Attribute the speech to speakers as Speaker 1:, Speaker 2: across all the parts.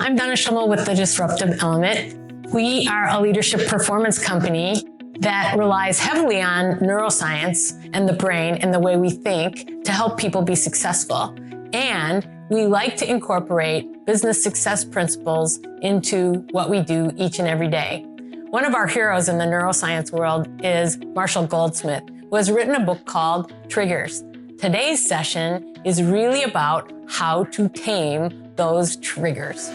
Speaker 1: I'm Donna Schimmel with the Disruptive Element. We are a leadership performance company that relies heavily on neuroscience and the brain and the way we think to help people be successful. And we like to incorporate business success principles into what we do each and every day. One of our heroes in the neuroscience world is Marshall Goldsmith, who has written a book called Triggers. Today's session is really about how to tame those triggers.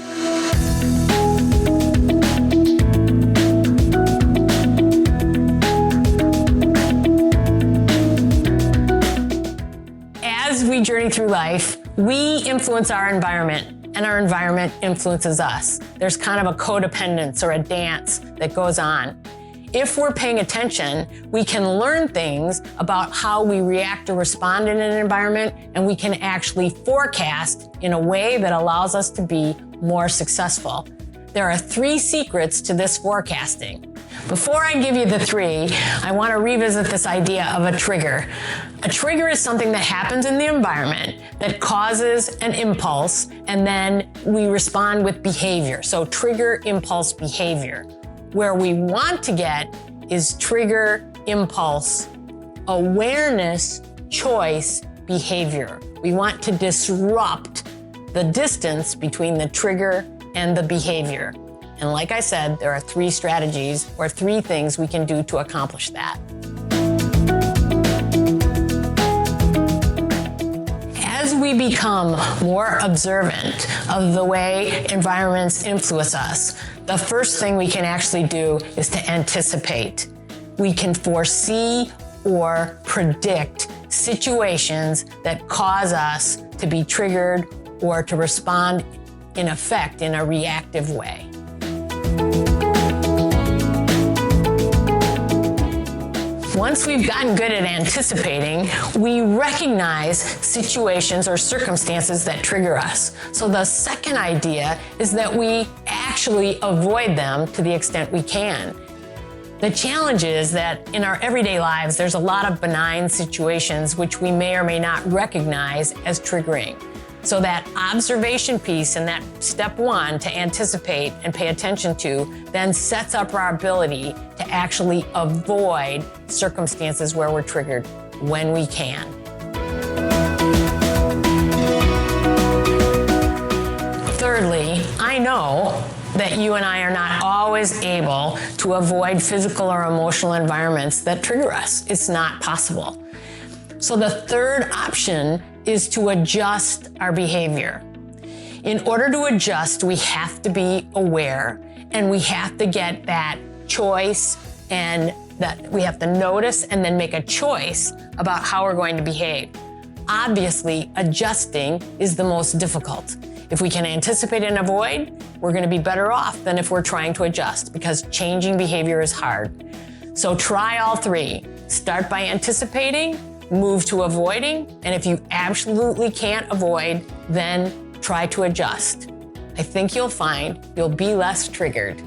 Speaker 1: As we journey through life, we influence our environment, and our environment influences us. There's kind of a codependence or a dance that goes on. If we're paying attention, we can learn things about how we react or respond in an environment, and we can actually forecast in a way that allows us to be more successful. There are 3 secrets to this forecasting. Before I give you the 3, I want to revisit this idea of a trigger. A trigger is something that happens in the environment that causes an impulse, and then we respond with behavior. So trigger, impulse, behavior. Where we want to get is trigger, impulse, awareness, choice, behavior. We want to disrupt the distance between the trigger and the behavior. And like I said, there are 3 strategies or 3 things we can do to accomplish that. As we become more observant of the way environments influence us, the first thing we can actually do is to anticipate. We can foresee or predict situations that cause us to be triggered or to respond in effect in a reactive way. Once we've gotten good at anticipating, we recognize situations or circumstances that trigger us. So the second idea is that we actually avoid them to the extent we can. The challenge is that in our everyday lives, there's a lot of benign situations which we may or may not recognize as triggering. So that observation piece and that step 1 to anticipate and pay attention to then sets up our ability to actually avoid circumstances where we're triggered when we can. Thirdly, I know that you and I are not always able to avoid physical or emotional environments that trigger us. It's not possible. So the third option is to adjust our behavior. In order to adjust, we have to be aware, and we have to get that choice, and that we have to notice and then make a choice about how we're going to behave. Obviously, adjusting is the most difficult. If we can anticipate and avoid, we're going to be better off than if we're trying to adjust, because changing behavior is hard. So try all 3. Start by anticipating, move to avoiding, and if you absolutely can't avoid, then try to adjust. I think you'll find you'll be less triggered.